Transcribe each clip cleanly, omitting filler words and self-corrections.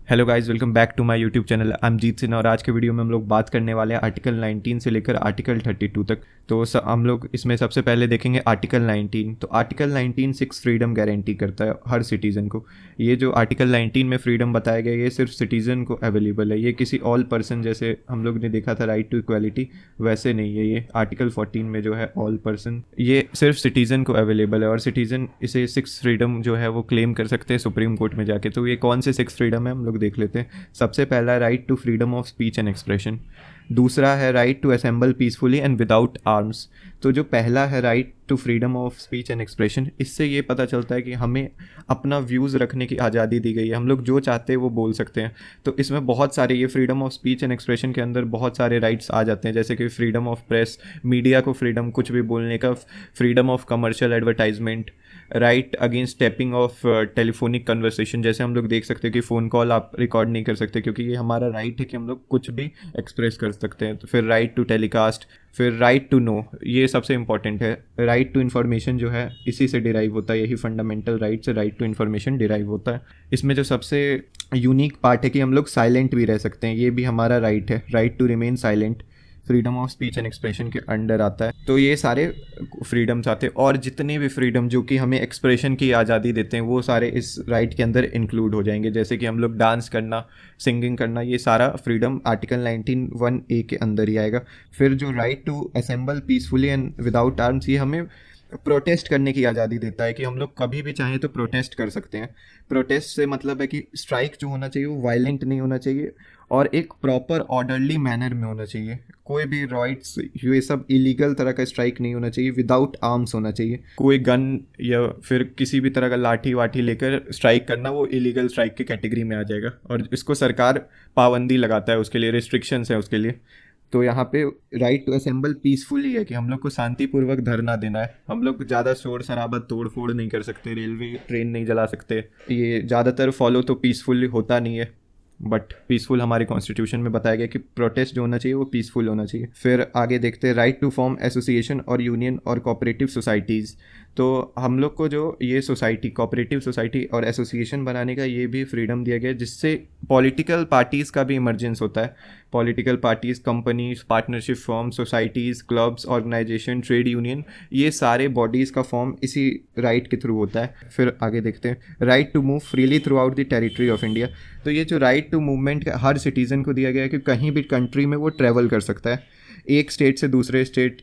Hello guys, welcome back to my YouTube channel. I am Jeet Sinha और आज के video में हम लोग बात करने वाले हैं आर्टिकल 19 से लेकर आर्टिकल 32 तक। तो हम लोग इसमें सबसे पहले देखेंगे आर्टिकल 19। तो आर्टिकल 19 सिक्स फ्रीडम गारंटी करता है हर सिटीज़न को। ये जो आर्टिकल 19 में फ्रीडम बताया गया ये सिर्फ सिटीज़न को अवेलेबल है, ये किसी ऑल पर्सन जैसे हम लोग ने देखा था राइट टू इक्वालिटी वैसे नहीं है। ये आर्टिकल 14 में जो है ऑल पर्सन, ये सिर्फ सिटीज़न को अवेलेबल है और सिटीज़न इसे सिक्स फ्रीडम जो है वो क्लेम कर सकते हैं सुप्रीम कोर्ट में जाके। तो ये कौन से सिक्स फ्रीडम है हम लोग देख लेते हैं। सबसे पहला है right to freedom of speech and expression. दूसरा है right to assemble peacefully and without arms. तो जो पहला है right to freedom of speech and expression, इससे ये पता चलता है कि हमें अपना व्यूज़ रखने की आज़ादी दी गई है, हम लोग जो चाहते हैं वो बोल सकते हैं। तो इसमें बहुत सारे ये freedom of speech and expression के अंदर बहुत सारे राइट्स आ जाते हैं, जैसे कि फ्रीडम ऑफ प्रेस, मीडिया को फ्रीडम कुछ भी बोलने का, freedom of commercial advertisement, right against tapping of telephonic conversation. जैसे हम लोग देख सकते हैं कि फ़ोन कॉल आप रिकॉर्ड नहीं कर सकते क्योंकि ये हमारा राइट है कि हम लोग कुछ भी एक्सप्रेस कर सकते हैं। तो फिर राइट टू टेलीकास्ट, फिर राइट टू नो, ये सबसे इंपॉर्टेंट है। राइट टू इन्फॉर्मेशन जो है इसी से डिराइव होता है, यही फंडामेंटल राइट से राइट टू इन्फॉर्मेशन डिराइव होता है। इसमें जो सबसे यूनिक पार्ट है कि हम लोग साइलेंट भी रह सकते हैं, ये भी हमारा राइट है। Right to remain silent freedom of speech and expression के अंडर आता है। तो ये सारे फ्रीडम्स आते हैं और जितने भी फ्रीडम जो कि हमें एक्सप्रेशन की आज़ादी देते हैं वो सारे इस राइट के अंदर इंक्लूड हो जाएंगे। जैसे कि हम लोग डांस करना, सिंगिंग करना, ये सारा फ्रीडम आर्टिकल 19(1)(a) के अंदर ही आएगा। फिर जो right to assemble peacefully and without arms, ये हमें प्रोटेस्ट करने की आज़ादी देता है कि हम लोग कभी भी चाहें तो प्रोटेस्ट कर सकते हैं। प्रोटेस्ट से मतलब है कि स्ट्राइक जो होना चाहिए वो वायलेंट नहीं होना चाहिए और एक प्रॉपर ऑर्डरली मैनर में होना चाहिए। कोई भी राइट्स ये सब इलीगल तरह का स्ट्राइक नहीं होना चाहिए, विदाउट आर्म्स होना चाहिए। कोई गन या फिर किसी भी तरह का लाठी वाठी लेकर स्ट्राइक करना वो इलीगल स्ट्राइक की कैटेगरी में आ जाएगा और इसको सरकार पाबंदी लगाता है, उसके लिए रिस्ट्रिक्शंस है उसके लिए। तो यहाँ पे राइट टू असेंबल पीसफुली है कि हम लोग को शांतिपूर्वक धरना देना है। हम लोग ज़्यादा शोर शराबा तोड़ फोड़ नहीं कर सकते, रेलवे ट्रेन नहीं जला सकते। ये ज़्यादातर फॉलो तो पीसफुली होता नहीं है, बट पीसफुल हमारे कॉन्स्टिट्यूशन में बताया गया कि प्रोटेस्ट जो होना चाहिए वो पीसफुल होना चाहिए। फिर आगे देखते हैं राइट टू फॉर्म एसोसिएशन और यूनियन और कोऑपरेटिव सोसाइटीज़। तो हम लोग को जो ये सोसाइटी, कोऑपरेटिव सोसाइटी और एसोसिएशन बनाने का ये भी फ्रीडम दिया गया, जिससे पॉलिटिकल पार्टीज़ का भी इमरजेंस होता है। Political parties, companies, partnership firm, societies, clubs, organization, trade union, ये सारे बॉडीज़ का फॉर्म इसी राइट के थ्रू होता है। फिर आगे देखते हैं right to move freely throughout the territory of India. तो ये जो राइट टू मूवमेंट हर सिटीज़न को दिया गया है कि कहीं भी कंट्री में वो ट्रैवल कर सकता है, एक स्टेट से दूसरे स्टेट,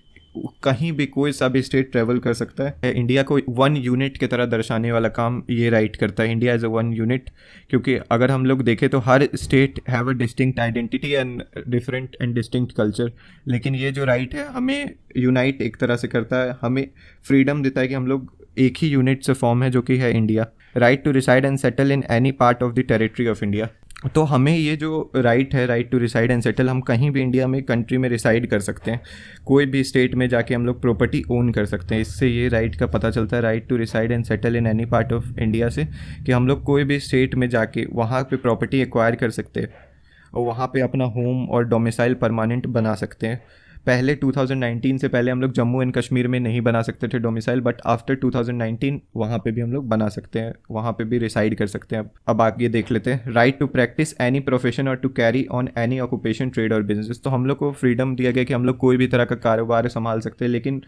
कहीं भी कोई सा भी स्टेट ट्रैवल कर सकता है। इंडिया को वन यूनिट की तरह दर्शाने वाला काम ये राइट करता है, India as a one unit. क्योंकि अगर हम लोग देखें तो हर state have a distinct identity and different and distinct culture, लेकिन ये जो राइट है हमें यूनाइट एक तरह से करता है, हमें फ्रीडम देता है कि हम लोग एक ही यूनिट से फॉर्म है जो कि है India. Right to reside and settle in any part of the territory of India. तो हमें ये जो राइट है, right to reside and settle, हम कहीं भी इंडिया में कंट्री में रिसाइड कर सकते हैं, कोई भी स्टेट में जाके हम लोग प्रॉपर्टी ओन कर सकते हैं। इससे ये राइट का पता चलता है right to reside and settle in any part of India से, कि हम लोग कोई भी स्टेट में जाके वहाँ पे प्रॉपर्टी एक्वायर कर सकते हैं और वहाँ पे अपना होम और डोमिसाइल परमानेंट बना सकते हैं। पहले 2019 से पहले हम लोग जम्मू एंड कश्मीर में नहीं बना सकते थे डोमिसाइल, बट आफ्टर 2019 वहाँ पे भी हम लोग बना सकते हैं, वहाँ पे भी रिसाइड कर सकते हैं। अब आगे देख लेते हैं right to practise any profession or to carry on any occupation, trade or business. तो हम लोग को फ्रीडम दिया गया कि हम लोग कोई भी तरह का कारोबार संभाल सकते हैं, लेकिन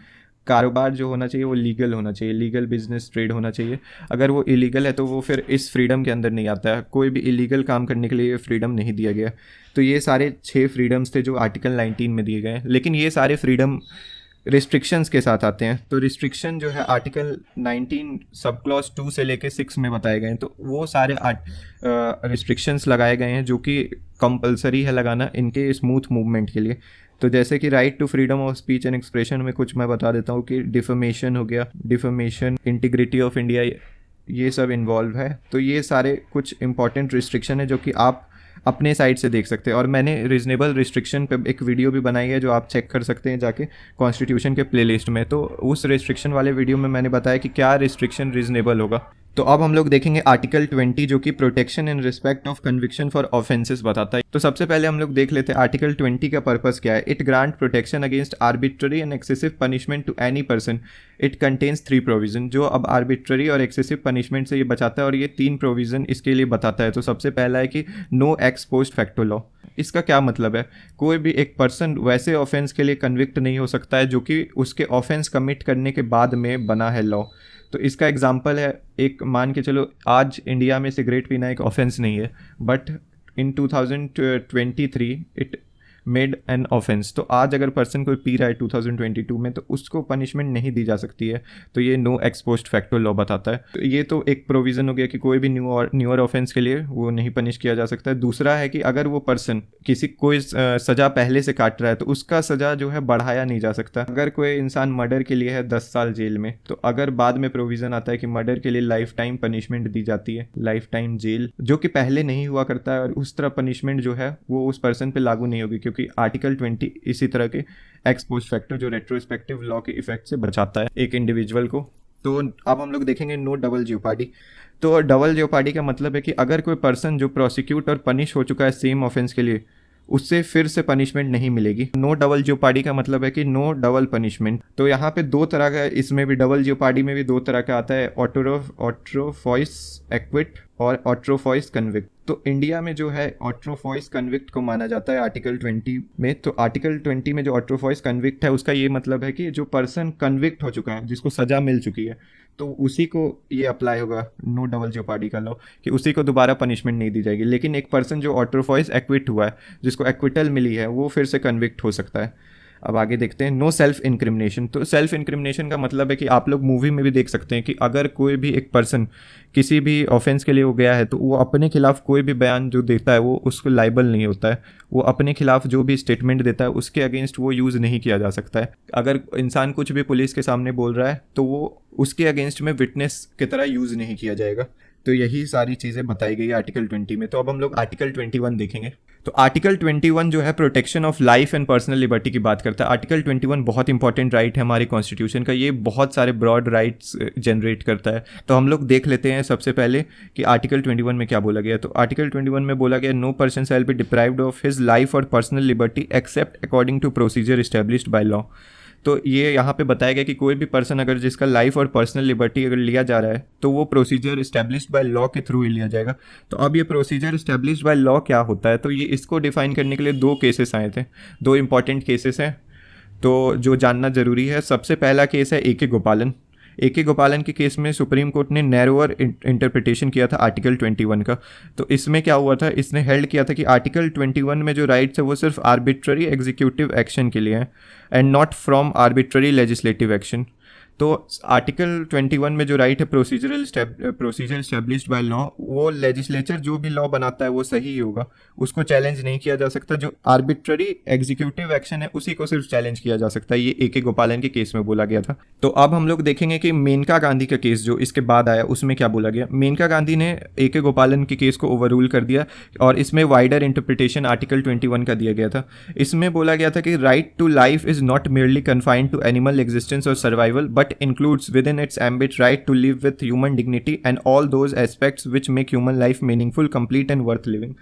कारोबार जो होना चाहिए वो लीगल होना चाहिए, लीगल बिजनेस ट्रेड होना चाहिए। अगर वो इलीगल है तो वो फिर इस फ्रीडम के अंदर नहीं आता है, कोई भी इलीगल काम करने के लिए फ्रीडम नहीं दिया गया। तो ये सारे 6 फ्रीडम्स थे जो आर्टिकल 19 में दिए गए हैं, लेकिन ये सारे फ्रीडम रिस्ट्रिक्शंस के साथ आते हैं। तो रिस्ट्रिक्शन जो है आर्टिकल 19 सब क्लॉज 2 से लेके 6 में बताए गए हैं, तो वो सारे रिस्ट्रिक्शंस लगाए गए हैं जो कि कंपलसरी है लगाना इनके स्मूथ मूवमेंट के लिए। तो जैसे कि right to freedom of speech and expression में कुछ मैं बता देता हूँ कि डिफेमेशन हो गया, डिफेमेशन, इंटीग्रिटी ऑफ इंडिया, ये सब इन्वॉल्व है। तो ये सारे कुछ इंपॉर्टेंट रिस्ट्रिक्शन है जो कि आप अपने साइड से देख सकते हैं और मैंने रीजनेबल रिस्ट्रिक्शन पे एक वीडियो भी बनाई है जो आप चेक कर सकते हैं जाके कॉन्स्टिट्यूशन के प्लेलिस्ट में। तो उस रिस्ट्रिक्शन वाले वीडियो में मैंने बताया कि क्या रिस्ट्रिक्शन रीजनेबल होगा। तो अब हम लोग देखेंगे आर्टिकल 20 जो कि protection in respect of conviction for offences बताता है। तो सबसे पहले हम लोग देख लेते हैं आर्टिकल 20 का पर्पस क्या है। It grant protection against arbitrary and excessive punishment to any person. It contains 3 provision, जो अब आर्बिट्ररी और एक्सेसिव पनिशमेंट से ये बचाता है, और ये 3 प्रोविजन इसके लिए बताता है। तो सबसे पहला है कि no ex post facto law. इसका क्या मतलब है, कोई भी एक पर्सन वैसे ऑफेंस के लिए कन्विक्ट नहीं हो सकता है जो कि उसके ऑफेंस कमिट करने के बाद में बना है लॉ। तो इसका एग्जांपल है, एक मान के चलो आज इंडिया में सिगरेट पीना एक ऑफेंस नहीं है, but in 2023 it made an offence. तो आज अगर पर्सन कोई पी रहा है 2022 में, तो उसको पनिशमेंट नहीं दी जा सकती है। तो ये no ex post facto law बताता है। तो ये तो एक प्रोविज़न हो गया कि कोई भी न्यूअर ऑफेंस के लिए वो नहीं पनिश किया जा सकता है। दूसरा है कि अगर वो पर्सन कोई सज़ा पहले से काट रहा है तो उसका सज़ा जो है बढ़ाया नहीं जा सकता। अगर कोई इंसान मर्डर के लिए है 10 साल जेल में, तो अगर बाद में प्रोविज़न आता है कि मर्डर के लिए लाइफ टाइम पनिशमेंट दी जाती है, लाइफ टाइम जेल, जो कि पहले नहीं हुआ करता है, और उस तरह पनिशमेंट जो है वो उस पर्सन पे लागू नहीं होगी, क्योंकि आर्टिकल 20 इसी तरह के एक्स पोस्ट फैक्टर जो रेट्रोस्पेक्टिव लॉ के इफेक्ट से बचाता है एक इंडिविजुअल को। तो अब हम लोग देखेंगे नो डबल जेओपार्डी। तो डबल जेओपार्डी का मतलब है कि अगर कोई पर्सन जो प्रोसिक्यूट और पनिश हो चुका है सेम ऑफेंस के लिए, उससे फिर से पनिशमेंट नहीं मिलेगी। नो डबल जेओपार्डी का मतलब है कि नो डबल पनिशमेंट। तो यहाँ पे 2 तरह का, इसमें भी डबल जेओपार्डी में भी 2 तरह का आता है, ऑट्रोफॉइस एक्विट और ऑट्रोफॉइस कन्विक्ट। तो इंडिया में जो है ऑट्रोफॉइस कन्विक्ट को माना जाता है आर्टिकल 20 में। तो आर्टिकल 20 में जो ऑट्रोफॉइस कन्विक्ट है उसका ये मतलब है कि जो पर्सन कन्विक्ट हो चुका है, जिसको सज़ा मिल चुकी है, तो उसी को ये अप्लाई होगा नो डबल जेओपार्डी का लॉ, कि उसी को दोबारा पनिशमेंट नहीं दी जाएगी। लेकिन एक पर्सन जो ऑट्रोफॉइस एक्विट हुआ है, जिसको एक्विटल मिली है, वो फिर से कन्विक्ट हो सकता है। अब आगे देखते हैं नो सेल्फ इंक्रिमिनेशन। तो सेल्फ इंक्रिमिनेशन का मतलब है कि आप लोग मूवी में भी देख सकते हैं कि अगर कोई भी एक पर्सन किसी भी ऑफेंस के लिए वो गया है, तो वो अपने खिलाफ कोई भी बयान जो देता है वो उसको लाइबल नहीं होता है। वो अपने खिलाफ जो भी स्टेटमेंट देता है उसके अगेंस्ट वो यूज़ नहीं किया जा सकता है। अगर इंसान कुछ भी पुलिस के सामने बोल रहा है तो वो उसके अगेंस्ट में विटनेस की तरह यूज़ नहीं किया जाएगा। तो यही सारी चीज़ें बताई गई है आर्टिकल 20 में। तो अब हम लोग आर्टिकल 21 देखेंगे। तो आर्टिकल 21 जो है protection of life and personal liberty की बात करता है। आर्टिकल 21 बहुत इंपॉर्टेंट राइट है हमारे कॉन्स्टिट्यूशन का। ये बहुत सारे ब्रॉड राइट्स जनरेट करता है। तो हम लोग देख लेते हैं सबसे पहले कि आर्टिकल 21 में क्या बोला गया। तो आर्टिकल 21 में बोला गया no person shall be deprived of his life और personal liberty except according to procedure established by law. तो ये यहाँ पे बताया गया कि कोई भी पर्सन अगर जिसका लाइफ और पर्सनल लिबर्टी अगर लिया जा रहा है, तो वो प्रोसीजर इस्टेब्लिश्ड बाय लॉ के थ्रू ही लिया जाएगा। तो अब ये प्रोसीजर इस्टेब्लिश्ड बाय लॉ क्या होता है, तो ये इसको डिफाइन करने के लिए 2 केसेस आए थे, 2 इंपॉर्टेंट केसेस हैं तो जो जानना ज़रूरी है। सबसे पहला केस है AK गोपालन। AK गोपालन के केस में सुप्रीम कोर्ट ने नैरोअर इंटरप्रिटेशन किया था आर्टिकल 21 का। तो इसमें क्या हुआ था, इसने हेल्ड किया था कि आर्टिकल 21 में जो राइट्स है वो सिर्फ आर्बिट्ररी एग्जीक्यूटिव एक्शन के लिए हैं and not from arbitrary legislative action. तो आर्टिकल 21 में जो राइट है प्रोसीजर एस्टेब्लिश्ड बाय लॉ, वो लेजिस्लेचर जो भी लॉ बनाता है वो सही ही होगा, उसको चैलेंज नहीं किया जा सकता। जो आर्बिट्ररी एग्जीक्यूटिव एक्शन है उसी को सिर्फ चैलेंज किया जा सकता है। ये AK गोपालन के केस में बोला गया था। तो अब हम लोग देखेंगे कि मेनका गांधी का केस जो इसके बाद आया उसमें क्या बोला गया। मेनका गांधी ने AK गोपालन के केस को ओवररूल कर दिया और इसमें वाइडर इंटरप्रिटेशन आर्टिकल 21 का दिया गया था। इसमें बोला गया था कि right to life is not merely confined to animal existence और survival but includes within its ambit right to live with human dignity and all those aspects which make human life meaningful, complete and worth living।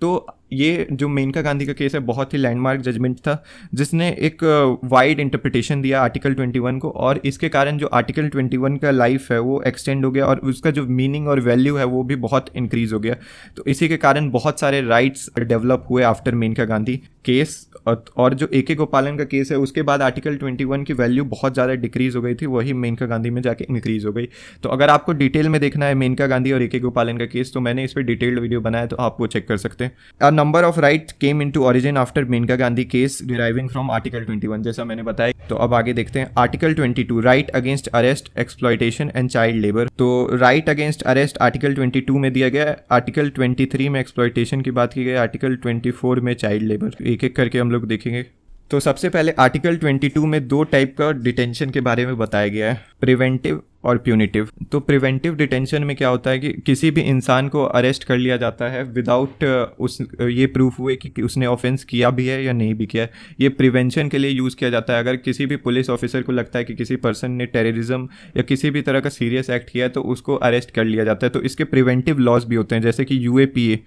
तो ये जो मेनका गांधी का case है बहुत ही landmark judgement था, जिसने एक वाइड इंटरप्रिटेशन दिया आर्टिकल 21 को, और इसके कारण जो आर्टिकल 21 का लाइफ है वो एक्सटेंड हो गया और उसका जो मीनिंग और वैल्यू है वो भी बहुत इंक्रीज हो गया। तो इसी के कारण बहुत सारे राइट्स डेवलप हुए आफ्टर मेनका गांधी केस। और जो AK गोपालन का केस है उसके बाद आर्टिकल 21 की वैल्यू बहुत ज़्यादा डिक्रीज हो गई थी, वही मेनका गांधी में जाके इंक्रीज हो गई। तो अगर आपको डिटेल में देखना है मेनका गांधी और AK गोपालन का केस, तो मैंने इस पर डिटेल्ड वीडियो बनाया, तो आप वो चेक कर सकते हैं। Number of rights came into origin after Maneka Gandhi case deriving from article 21, जैसा मैंने बताया। तो अब आगे देखते हैं article 22 right against arrest, exploitation and child labour. तो राइट अगेंस्ट अरेस्ट आर्टिकल 22 में दिया गया, आर्टिकल 23 में एक्सप्लॉयटेशन की बात की गई, आर्टिकल 24 में चाइल्ड लेबर। एक एक करके हम लोग देखेंगे। तो सबसे पहले आर्टिकल 22 में दो टाइप का डिटेंशन के बारे में बताया गया है, प्रिवेंटिव और प्यूनिटिव। तो प्रिवेंटिव डिटेंशन में क्या होता है कि किसी भी इंसान को अरेस्ट कर लिया जाता है विदाउट उस ये प्रूफ हुए कि उसने ऑफेंस किया भी है या नहीं भी किया है। ये प्रिवेंशन के लिए यूज़ किया जाता है। अगर किसी भी पुलिस ऑफिसर को लगता है कि किसी पर्सन ने टेररिज्म या किसी भी तरह का सीरियस एक्ट किया है तो उसको अरेस्ट कर लिया जाता है। तो इसके प्रिवेंटिव लॉज भी होते हैं, जैसे कि UAPA,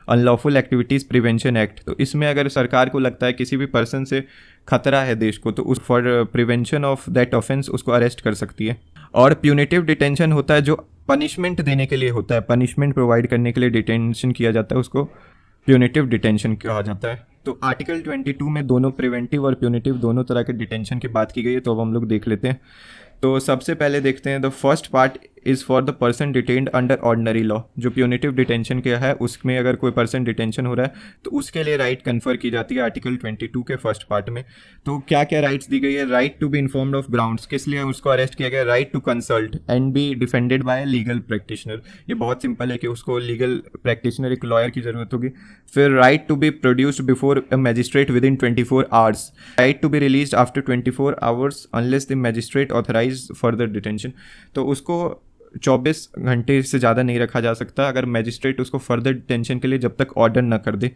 unlawful activities prevention act. तो इसमें अगर सरकार को लगता है किसी भी पर्सन से खतरा है देश को तो उस for prevention of that offence उसको अरेस्ट कर सकती है। और प्यूनिटिव डिटेंशन होता है जो पनिशमेंट देने के लिए होता है, पनिशमेंट प्रोवाइड करने के लिए डिटेंशन किया जाता है, उसको प्यूनिटिव डिटेंशन कहा जाता है। तो आर्टिकल 22 में दोनों प्रिवेंटिव और प्यूनिटिव दोनों तरह के डिटेंशन की बात की गई है। तो अब हम लोग देख लेते हैं। तो सबसे पहले देखते हैं the first part is for the person detained under ordinary law. जो प्यूनिटिव डिटेंशन क्या है, उसमें अगर कोई पर्सन डिटेंशन हो रहा है तो उसके लिए राइट कन्फर की जाती है आर्टिकल 22 के फर्स्ट पार्ट में। तो क्या क्या राइट्स दी गई है? Right to be informed of grounds, किस लिए उसको अरेस्ट किया गया? Right to consult and be defended by legal practitioner. ये बहुत सिंपल है कि उसको लीगल प्रैक्टिशनर, एक लॉयर की ज़रूरत होगी। फिर right to be produced before a magistrate within 24 hours, right to be release after 24 hours unless the magistrate authorize further detention. तो उसको 24 घंटे से ज़्यादा नहीं रखा जा सकता अगर मैजिस्ट्रेट उसको फर्दर डिटेंशन के लिए जब तक ऑर्डर ना कर दे।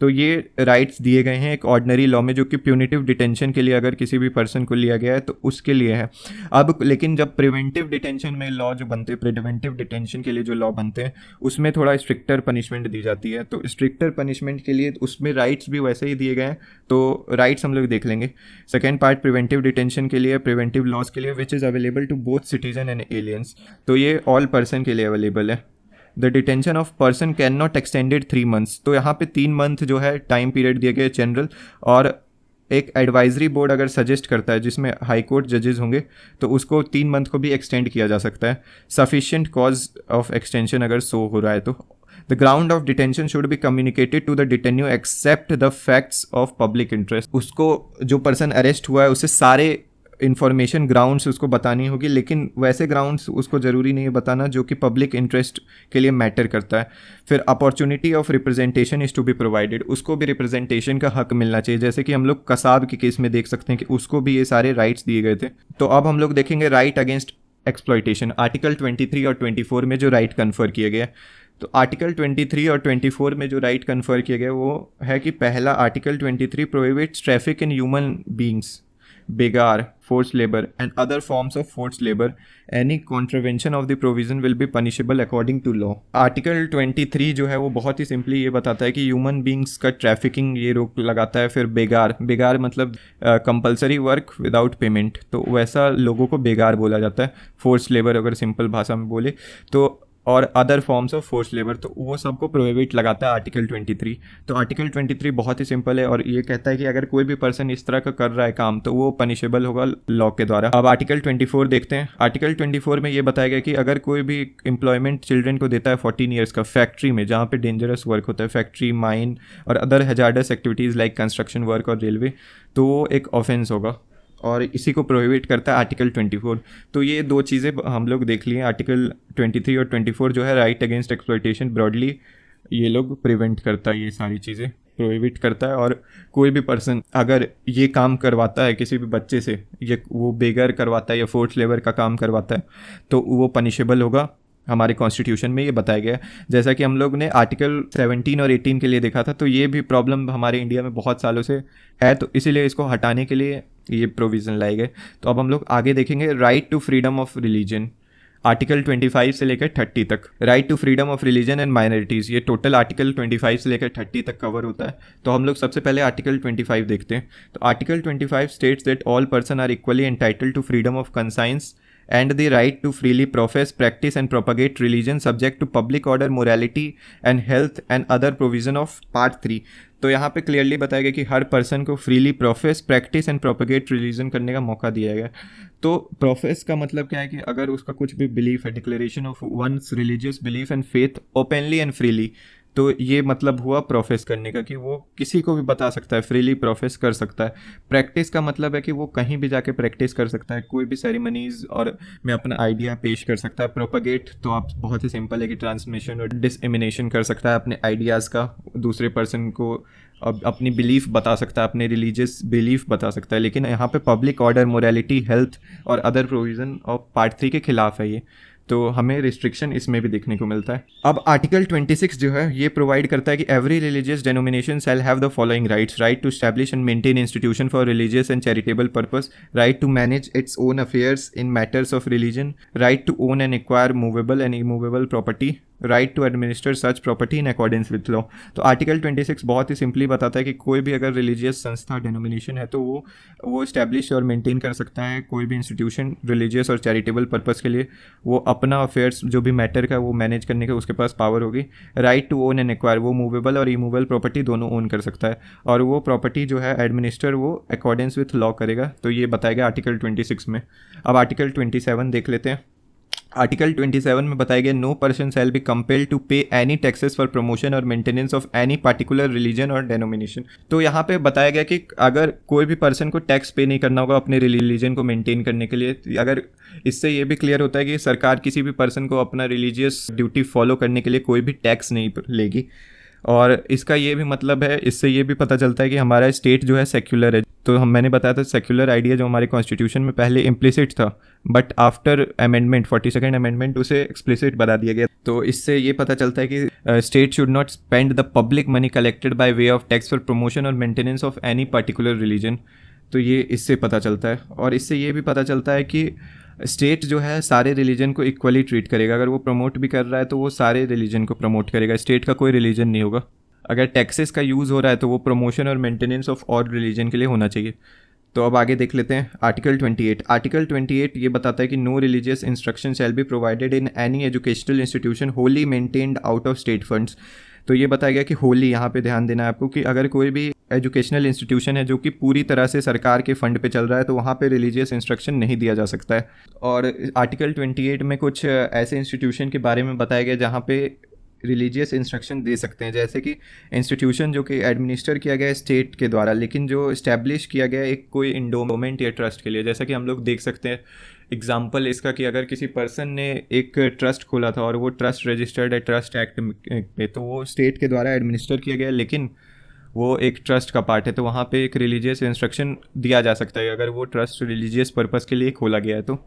तो ये राइट्स दिए गए हैं एक ऑर्डिनरी लॉ में, जो कि प्यूनिटिव डिटेंशन के लिए अगर किसी भी पर्सन को लिया गया है तो उसके लिए है। अब लेकिन जब प्रिवेंटिव डिटेंशन में लॉ जो बनते हैं, प्रिवेंटिव डिटेंशन के लिए जो लॉ बनते हैं उसमें थोड़ा स्ट्रिक्टर पनिशमेंट दी जाती है। तो स्ट्रिक्टर पनिशमेंट के लिए उसमें राइट्स भी वैसे ही दिए गए हैं। तो राइट्स हम लोग देख लेंगे। सेकेंड पार्ट प्रिवेंटिव डिटेंशन के लिए, प्रिवेंटिव लॉज के लिए, which is available to both citizen and aliens. तो ये ऑल पर्सन के लिए अवेलेबल है। The detention of person can not extended 3 months। तो यहाँ पे 3 month जो है टाइम पीरियड दिया गया है जनरल, और एक एडवाइजरी बोर्ड अगर सजेस्ट करता है जिसमें हाई कोर्ट जजेस होंगे तो उसको 3 month को भी एक्सटेंड किया जा सकता है, सफिशिएंट कॉज ऑफ एक्सटेंशन अगर शो हो रहा है तो। The ground of detention should be communicated to the detenu except the facts of public interest. उसको जो पर्सन अरेस्ट हुआ है उसे सारे इन्फॉर्मेशन ग्राउंड्स उसको बतानी होगी, लेकिन वैसे ग्राउंड्स उसको ज़रूरी नहीं है बताना जो कि पब्लिक इंटरेस्ट के लिए मैटर करता है। फिर opportunity of representation is to be provided, उसको भी रिप्रेजेंटेशन का हक मिलना चाहिए। जैसे कि हम लोग कसाब के केस में देख सकते हैं कि उसको भी ये सारे राइट्स दिए गए थे। तो अब हम लोग देखेंगे राइट अगेंस्ट एक्सप्लॉयटेशन, आर्टिकल 23 और 24 में जो राइट कन्फर किया गया। तो आर्टिकल 23 और 24 में जो राइट कन्फर किया गया वो है कि पहला article 23 prohibits traffic in human beings, बेगार, forced labor and other forms of forced labor. Any contravention of the provision will be punishable according to law. Article 23 जो है वो बहुत ही सिंपली ये बताता है कि ह्यूमन बींग्स का ट्रैफिकिंग ये रोक लगाता है। फिर बेगार, बेगार मतलब कंपलसरी वर्क विदाउट पेमेंट, तो वैसा लोगों को बेगार बोला जाता है। फोर्स लेबर अगर सिंपल भाषा में बोले तो, और other forms of force labour, तो वो सबको प्रोहिबिट लगाता है आर्टिकल 23। तो आर्टिकल 23 बहुत ही सिंपल है और ये कहता है कि अगर कोई भी पर्सन इस तरह का कर रहा है काम तो वो पनिशेबल होगा लॉ के द्वारा। अब आर्टिकल 24 देखते हैं। आर्टिकल 24 में ये बताया गया कि अगर कोई भी एम्प्लॉयमेंट चिल्ड्रन को देता है 14 ईयर्स का फैक्ट्री में, जहाँ पे डेंजरस वर्क होता है, फैक्ट्री, माइन और other hazards activities like construction work और रेलवे, तो वो एक ऑफेंस होगा और इसी को प्रोहिबिट करता है आर्टिकल 24। तो ये दो चीज़ें हम लोग देख लिए। आर्टिकल 23 और 24 जो है राइट अगेंस्ट एक्सप्लॉयटेशन, ब्रॉडली ये लोग प्रिवेंट करता है, ये सारी चीज़ें प्रोहिबिट करता है। और कोई भी पर्सन अगर ये काम करवाता है किसी भी बच्चे से, ये वो बेगर करवाता है या फोर्स लेबर का काम करवाता है तो वो पनिशेबल होगा। हमारे कॉन्स्टिट्यूशन में ये बताया गया है। जैसा कि हम लोग ने आर्टिकल 17 और 18 के लिए देखा था, तो ये भी प्रॉब्लम हमारे इंडिया में बहुत सालों से है, तो इसीलिए इसको हटाने के लिए ये प्रोविज़न लाए गए। तो अब हम लोग आगे देखेंगे right to freedom of religion, article 25 से लेकर 30 तक। Right to freedom of religion and minorities, ये टोटल आर्टिकल 25 से लेकर 30 तक कवर होता है। तो हम लोग सबसे पहले आर्टिकल 25 देखते हैं। तो article 25 states that all person are equally entitled to freedom of conscience and the right to freely profess, practice and propagate religion subject to public order, morality and health and other provision of part 3। तो यहाँ पे clearly बताया गया कि हर person को freely profess, practice and propagate religion करने का मौका दिया गया। तो प्रोफेस का मतलब क्या है कि अगर उसका कुछ भी बिलीफ है, declaration of one's religious belief and faith openly and freely, तो ये मतलब हुआ प्रोफेस करने का कि वो किसी को भी बता सकता है, फ्रीली प्रोफेस कर सकता है। प्रैक्टिस का मतलब है कि वो कहीं भी जाके प्रैक्टिस कर सकता है, कोई भी सेरेमनीज और में अपना आइडिया पेश कर सकता है। प्रोपगेट तो आप बहुत ही सिंपल है कि ट्रांसमिशन और डिसएमिनेशन कर सकता है अपने आइडियाज़ का दूसरे पर्सन को अब अपनी बिलीफ बता सकता है, अपने रिलीजियस बिलीफ बता सकता है, लेकिन यहाँ पे पब्लिक ऑर्डर, मोरालिटी, हेल्थ और अदर प्रोविज़न ऑफ पार्ट 3 के खिलाफ है ये, तो हमें रिस्ट्रिक्शन इसमें भी देखने को मिलता है। अब आर्टिकल 26 जो है ये प्रोवाइड करता है कि every religious denomination shall have the following rights: right to establish and maintain institution for religious and charitable purpose, right to manage its own affairs in matters of religion, right to own and acquire movable and immovable property, right to administer such property in accordance with law. तो article 26 बहुत ही simply बताता है कि कोई भी अगर religious संस्था, denomination है, तो वो इस्टेब्लिश और मेंटेन कर सकता है कोई भी इंस्टीट्यूशन रिलीजियस और चैरिटेबल पर्पस के लिए। वो अपना अफेयर्स जो भी मैटर का वो मैनेज करने का उसके पास पावर होगी। Right to own and acquire, वो मूवेबल और इमूवेबल प्रॉपर्टी दोनों ओन कर सकता है, और वो प्रॉपर्टी जो है एडमिनिस्टर वो अकॉर्डेंस विथ लॉ करेगा। तो ये बताएगा आर्टिकल 26 में। अब आर्टिकल 27 देख लेते हैं। आर्टिकल 27 में बताया गया no person shall be compelled to pay any taxes for promotion और maintenance of any particular religion or denomination. तो यहाँ पे बताया गया कि अगर कोई भी पर्सन को टैक्स पे नहीं करना होगा अपने रिलीजन को मेंटेन करने के लिए। अगर इससे ये भी क्लियर होता है कि सरकार किसी भी पर्सन को अपना रिलीजियस ड्यूटी फॉलो करने के लिए कोई भी टैक्स नहीं लेगी। और इसका ये भी मतलब है, इससे ये भी पता चलता है कि हमारा स्टेट जो है सेक्युलर है। तो मैंने बताया था सेक्युलर आइडिया जो हमारे कॉन्स्टिट्यूशन में पहले इम्प्लिसिट था, but after amendment 42nd amendment उसे एक्सप्लिसिट बता दिया गया। तो इससे ये पता चलता है कि state should not spend the public money collected by way of tax for promotion और maintenance of any particular religion. तो ये इससे पता चलता है। और इससे ये भी पता चलता है कि स्टेट जो है सारे रिलीजन को इक्वली ट्रीट करेगा। अगर वो प्रमोट भी कर रहा है तो वो सारे रिलीजन को प्रमोट करेगा, स्टेट का कोई रिलीजन नहीं होगा। अगर टैक्सेस का यूज़ हो रहा है तो वो प्रमोशन और मेंटेनेंस ऑफ ऑल रिलीजन के लिए होना चाहिए। तो अब आगे देख लेते हैं आर्टिकल 28। आर्टिकल 28 ये बताता है कि no religious instruction shall be provided in any educational institution wholly maintained out of state funds. तो ये बताया गया कि होली, यहाँ पे ध्यान देना है आपको कि अगर कोई भी एजुकेशनल इंस्टीट्यूशन है जो कि पूरी तरह से सरकार के फंड पे चल रहा है तो वहाँ पे रिलीजियस इंस्ट्रक्शन नहीं दिया जा सकता है। और आर्टिकल 28 में कुछ ऐसे इंस्टीट्यूशन के बारे में बताया गया जहाँ पे रिलीजियस इंस्ट्रक्शन दे सकते हैं, जैसे कि इंस्टीट्यूशन जो कि एडमिनिस्टर किया गया है स्टेट के द्वारा, लेकिन जो इस्टेब्लिश किया गया एक कोई इंडोमेंट या ट्रस्ट के लिए। जैसा कि हम लोग देख सकते हैं एग्जाम्पल इसका कि अगर किसी पर्सन ने एक ट्रस्ट खोला था और वो ट्रस्ट रजिस्टर्ड है ट्रस्ट एक्ट पे, तो वो स्टेट के द्वारा एडमिनिस्टर किया गया, लेकिन वो एक ट्रस्ट का पार्ट है, तो वहाँ पे एक रिलीजियस इंस्ट्रक्शन दिया जा सकता है अगर वो ट्रस्ट रिलीजियस पर्पस के लिए खोला गया है। तो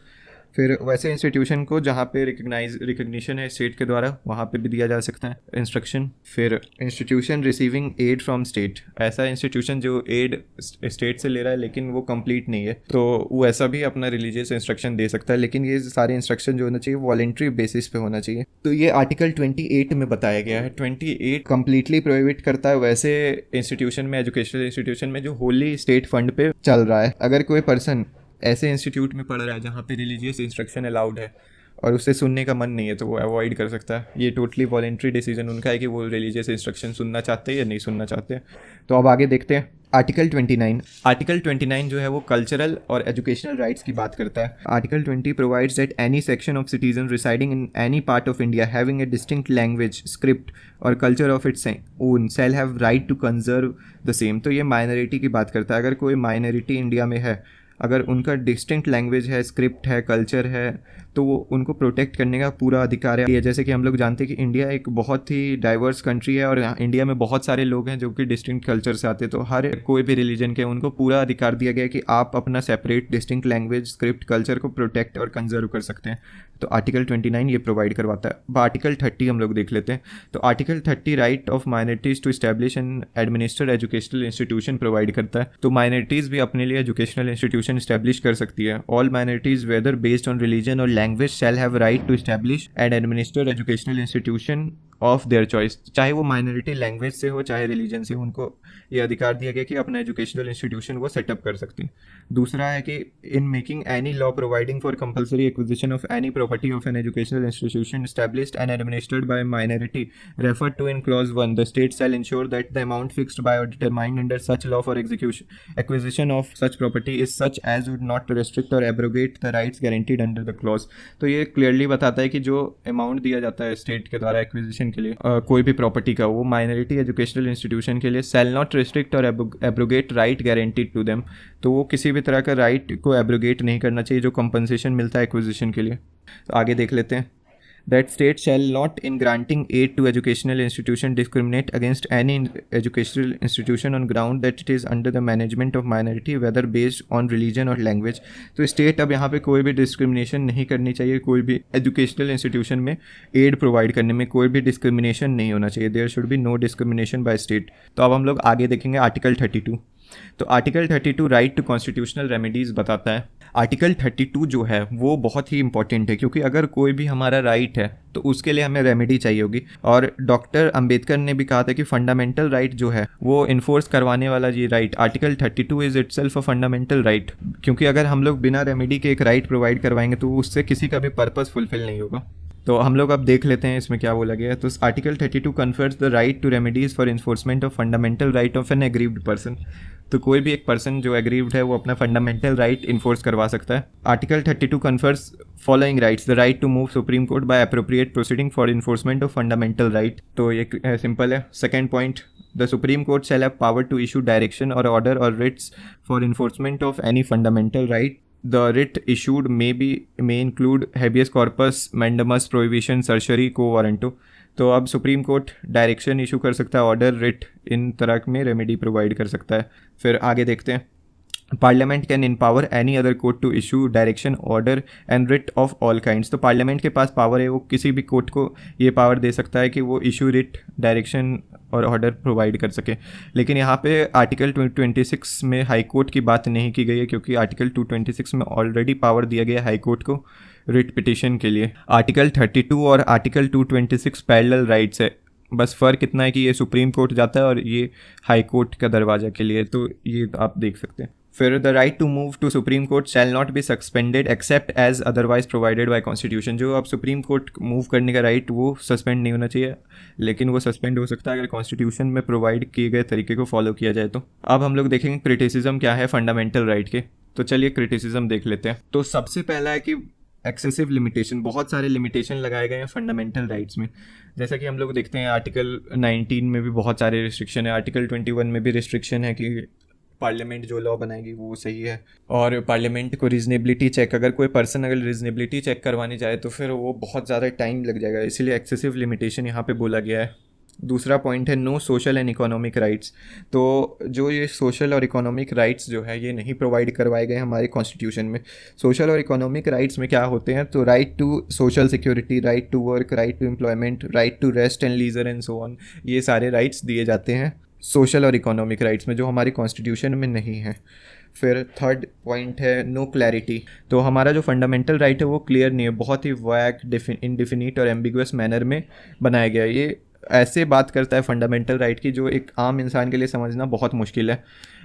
फिर वैसे इंस्टीट्यूशन को जहाँ पे रिकग्निशन है स्टेट के द्वारा वहाँ पे भी दिया जा सकता है इंस्ट्रक्शन। फिर institution receiving aid from state, ऐसा इंस्टीट्यूशन जो एड स्टेट से ले रहा है लेकिन वो कंप्लीट नहीं है, तो वो ऐसा भी अपना रिलीजियस इंस्ट्रक्शन दे सकता है, लेकिन ये सारे इंस्ट्रक्शन जो होना चाहिए वॉलंटरी बेसिस पे होना चाहिए। तो ये आर्टिकल 28 में बताया गया है। 28 कम्प्लीटली प्रोहिबिट करता है वैसे इंस्टीट्यूशन में, एजुकेशनल इंस्टीट्यूशन में जो होली स्टेट फंड पे चल रहा है। अगर कोई पर्सन ऐसे इंस्टीट्यूट में पढ़ रहा है जहाँ पे रिलीजियस इंस्ट्रक्शन अलाउड है और उसे सुनने का मन नहीं है तो वो अवॉइड कर सकता है। ये टोटली वॉलंटरी डिसीजन उनका है कि वो रिलीजियस इंस्ट्रक्शन सुनना चाहते हैं या नहीं सुनना चाहते हैं। तो अब आगे देखते हैं आर्टिकल 29। आर्टिकल 29 जो है वो कल्चरल और एजुकेशनल राइट्स की बात करता है। Article 20 provides that any section of citizen residing in any part of India having a distinct language, script और culture of its own shall have right to conserve the same. तो ये minority की बात करता है। अगर कोई माइनॉरिटी इंडिया में है, अगर उनका डिस्टिंक्ट लैंग्वेज है, स्क्रिप्ट है, कल्चर है, तो वो उनको प्रोटेक्ट करने का पूरा अधिकार है। जैसे कि हम लोग जानते हैं कि इंडिया एक बहुत ही डाइवर्स कंट्री है और इंडिया में बहुत सारे लोग हैं जो कि डिस्टिंक्ट कल्चर से आते हैं, तो हर कोई भी रिलीजन के उनको पूरा अधिकार दिया गया है कि आप अपना separate distinct language, script, culture को प्रोटेक्ट और कंजर्व कर सकते हैं। तो आर्टिकल 29 ये प्रोवाइड करवाता है। अब आर्टिकल 30 हम लोग देख लेते हैं। तो article 30 right of minorities to establish and administer educational institution provide करता है। तो माइनॉरिटीज़ भी अपने लिए एजुकेशनल इंस्टीट्यूशन एस्टैब्लिश कर सकती है। All minorities whether based on religion और language shall have right to establish and administer educational institution of their choice. चाहे वो माइनॉरिटी लैंग्वेज से हो चाहे रिलीजन से, उनको ये अधिकार दिया गया कि अपना एजुकेशनल इंस्टीट्यूशन वो सेटअप कर सकते हैं। दूसरा है कि in making any law providing for compulsory acquisition of any property of an educational institution established and administered by minority refer to in clause 1 the state shall ensure that the amount fixed by और determined under such law for acquisition of such property is such as would not restrict और abrogate the rights guaranteed under the clause. तो ये clearly बताता है कि जो amount दिया जाता है स्टेट के द्वारा एक्विजिशन के लिए कोई भी प्रॉपर्टी का, वो माइनॉरिटी एजुकेशनल इंस्टीट्यूशन के लिए shall not restrict or abrogate right guaranteed to them. तो वो किसी भी तरह का राइट को एब्रोगेट नहीं करना चाहिए जो कंपनसेशन मिलता है एक्विजिशन के लिए। तो आगे देख लेते हैं that state shall not in granting aid to educational institution discriminate against any educational institution on ground that it is under the management of minority whether based on religion or language। तो state अब यहाँ पे कोई भी discrimination नहीं करनी चाहिए, कोई भी एजुकेशनल इंस्टीट्यूशन में एड प्रोवाइड करने में कोई भी डिस्क्रिमिनेशन नहीं होना चाहिए। There should be no discrimination by state. तो अब हम लोग आगे देखेंगे आर्टिकल 32। तो article 32 right to constitutional remedies बताता है। आर्टिकल 32 जो है वो बहुत ही इंपॉर्टेंट है, क्योंकि अगर कोई भी हमारा राइट है तो उसके लिए हमें रेमेडी चाहिए होगी। और डॉक्टर अंबेडकर ने भी कहा था कि फंडामेंटल राइट जो है वो इन्फोर्स करवाने वाला ये right article 32 is itself a fundamental right, क्योंकि अगर हम लोग बिना रेमेडी के एक राइट प्रोवाइड करवाएंगे तो उससे किसी का भी पर्पज़ फुलफिल नहीं होगा। तो हम लोग अब देख लेते हैं इसमें क्या बोला गया है। तो article 32 confers the right to remedies for enforcement of fundamental right of an aggrieved person. तो कोई भी एक पर्सन जो एग्रीव्ड है वो अपना फंडामेंटल राइट इन्फोर्स करवा सकता है। Article 32 confers following rights the right to move Supreme Court by appropriate proceeding for enforcement of fundamental right. तो ये सिंपल है। Second point, the Supreme Court shall have power to issue direction or order or writs for enforcement of any fundamental right. The writ issued may include habeas corpus, mandamus, prohibition, certiorari, quo warranto। तो अब supreme court direction issue कर सकता है, order, writ, इन तरह में remedy provide कर सकता है। फिर आगे देखते हैं। Parliament can empower any other court to issue direction, order and writ of all kinds. तो पार्लियामेंट के पास पावर है, वो किसी भी कोर्ट को ये पावर दे सकता है कि वो issue, writ, direction or order provide कर सके। लेकिन यहाँ पे आर्टिकल 226 में हाई कोर्ट की बात नहीं की गई है, क्योंकि आर्टिकल 226 में ऑलरेडी पावर दिया गया हाई कोर्ट को रिट पिटिशन के लिए। आर्टिकल 32 और आर्टिकल 226 पैरेलल राइट्स है, बस फ़र्क इतना है कि ये सुप्रीम कोर्ट जाता है और ये हाई कोर्ट का दरवाज़ा के लिए। तो ये आप देख सकते हैं। फिर the right to move to Supreme Court shall not be suspended except as otherwise provided by constitution. जो अब सुप्रीम कोर्ट मूव करने का राइट वो सस्पेंड नहीं होना चाहिए, लेकिन वो सस्पेंड हो सकता है अगर कॉन्स्टिट्यूशन में प्रोवाइड किए गए तरीके को फॉलो किया जाए। तो अब हम लोग देखेंगे क्रिटिसिज्म क्या है फंडामेंटल राइट के। तो चलिए क्रिटिसिज्म देख लेते हैं। तो सबसे पहला है कि एक्सेसिव लिमिटेशन, बहुत सारे लिमिटेशन लगाए गए हैं फंडामेंटल राइट्स में। जैसा कि हम लोग देखते हैं आर्टिकल 19 में भी बहुत सारे रिस्ट्रिक्शन है, आर्टिकल 21 में भी रिस्ट्रिक्शन है कि पार्लियामेंट जो लॉ बनाएगी वो सही है। और पार्लियामेंट को रीजनेबिलिटी चेक, अगर कोई पर्सन अगर रीजनेबिलिटी चेक करवाने जाए तो फिर वो बहुत ज़्यादा टाइम लग जाएगा, इसीलिए एक्सेसिव लिमिटेशन यहाँ पे बोला गया है। दूसरा पॉइंट है no social and economic rights. तो जो ये सोशल और इकोनॉमिक राइट्स जो है ये नहीं प्रोवाइड करवाए गए हमारे कॉन्स्टिट्यूशन में। सोशल और इकोनॉमिक राइट्स में क्या होते हैं, तो right to social security, right to work, right to employment, right to rest and leisure and so on, ये सारे राइट्स दिए जाते हैं सोशल और इकोनॉमिक राइट्स में, जो हमारे कॉन्स्टिट्यूशन में नहीं है। फिर थर्ड पॉइंट है नो क्लैरिटी। तो हमारा जो फंडामेंटल राइट है वो क्लियर नहीं है, बहुत ही वैग, इनडिफिनिट और एम्बिगुअस मैनर में बनाया गया है। ये ऐसे बात करता है फंडामेंटल राइट की जो एक आम इंसान के लिए समझना बहुत मुश्किल है।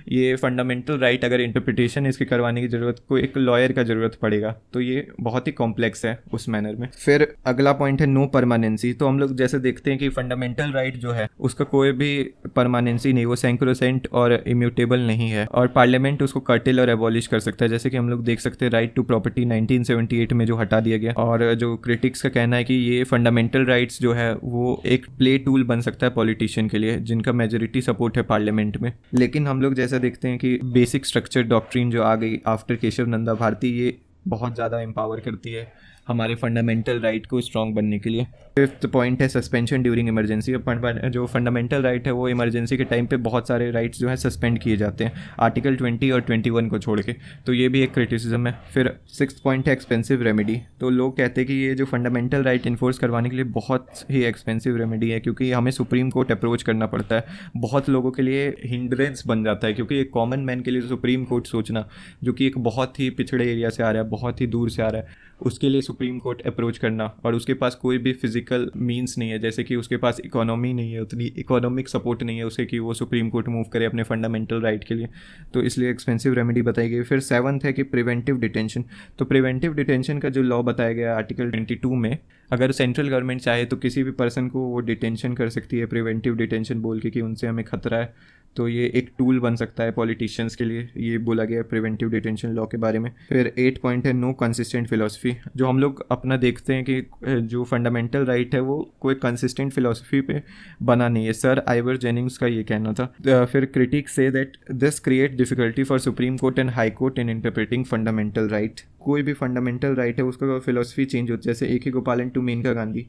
ये फंडामेंटल राइट अगर इंटरप्रिटेशन इसकी करवाने की ज़रूरत को एक लॉयर का ज़रूरत पड़ेगा, तो ये बहुत ही कॉम्प्लेक्स है उस मैनर में। फिर अगला पॉइंट है नो परमानेंसी। तो हम लोग जैसे देखते हैं कि फंडामेंटल राइट जो है उसका कोई भी परमानेंसी नहीं, वो सैंक्रोसेंट और इम्यूटेबल नहीं है, और पार्लियामेंट उसको कर्टेल और एबॉलिश कर सकता है। जैसे कि हम लोग देख सकते हैं राइट टू प्रॉपर्टी 1978 में जो हटा दिया गया। और जो क्रिटिक्स का कहना है कि ये फंडामेंटल राइट्स जो है वो एक प्ले टूल बन सकता है पॉलिटिशियन के लिए जिनका मेजोरिटी सपोर्ट है पार्लियामेंट में। लेकिन हम लोग जैसे देखते हैं कि बेसिक स्ट्रक्चर डॉक्ट्रिन जो आ गई आफ्टर केशव नंदा भारती, ये बहुत ज़्यादा एम्पावर करती है हमारे फंडामेंटल राइट को स्ट्रॉन्ग बनने के लिए। फिफ्थ पॉइंट है सस्पेंशन ड्यूरिंग इमरजेंसी। जो फंडामेंटल राइट है वो इमरजेंसी के टाइम पे बहुत सारे राइट्स जो है सस्पेंड किए जाते हैं, आर्टिकल 20 और 21 को छोड़ के। तो ये भी एक क्रिटिसिज्म है। फिर सिक्स्थ पॉइंट है एक्सपेंसिव रेमेडी। तो लोग कहते हैं कि ये जो फंडामेंटल राइट इन्फोर्स करवाने के लिए बहुत ही एक्सपेंसिव रेमेडी है, क्योंकि हमें सुप्रीम कोर्ट अप्रोच करना पड़ता है। बहुत लोगों के लिए हिंड्रेंस बन जाता है, क्योंकि एक कॉमन मैन के लिए सुप्रीम कोर्ट सोचना, जो कि एक बहुत ही पिछड़े एरिया से आ रहा है, बहुत ही दूर से आ रहा है, उसके लिए सुप्रीम कोर्ट अप्रोच करना, और उसके पास कोई भी फिजिकल मींस नहीं है, जैसे कि उसके पास इकोनॉमी नहीं है, उतनी इकोनॉमिक सपोर्ट नहीं है उसे कि वो सुप्रीम कोर्ट मूव करे अपने फंडामेंटल राइट के लिए, तो इसलिए एक्सपेंसिव रेमेडी बताई गई। फिर सेवंथ है कि प्रिवेंटिव डिटेंशन। तो प्रिवेंटिव डिटेंशन का जो लॉ बताया गया आर्टिकल 22 में, अगर सेंट्रल गवर्नमेंट चाहे तो किसी भी पर्सन को वो डिटेंशन कर सकती है प्रिवेंटिव डिटेंशन बोल के कि उनसे हमें खतरा है, तो ये एक टूल बन सकता है पॉलिटिशियंस के लिए, ये बोला गया है प्रिवेंटिव डिटेंशन लॉ के बारे में। फिर 8 पॉइंट है नो कंसिस्टेंट फिलॉसफी। जो हम लोग अपना देखते हैं कि जो फंडामेंटल राइट है वो कोई कंसिस्टेंट फिलॉसफी पे बना नहीं है, सर आइवर जेनिंग्स का ये कहना था। फिर critics say that this create difficulty for supreme court and high court in interpreting fundamental right. कोई भी फंडामेंटल राइट है उसका फिलोसफी चेंज होती है। जैसे ए के गोपालन टू मेनका गांधी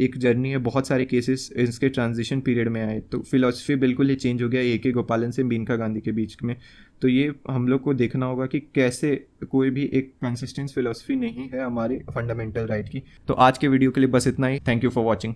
एक जर्नी है, बहुत सारे केसेस इसके ट्रांजिशन पीरियड में आए, तो फिलोसफी बिल्कुल ही चेंज हो गया ए के गोपालन से मेनका गांधी के बीच में। तो ये हम लोग को देखना होगा कि कैसे कोई भी एक कंसिस्टेंट फिलोसफी नहीं है हमारे फंडामेंटल राइट की। तो आज के वीडियो के लिए बस इतना ही। Thank you for watching.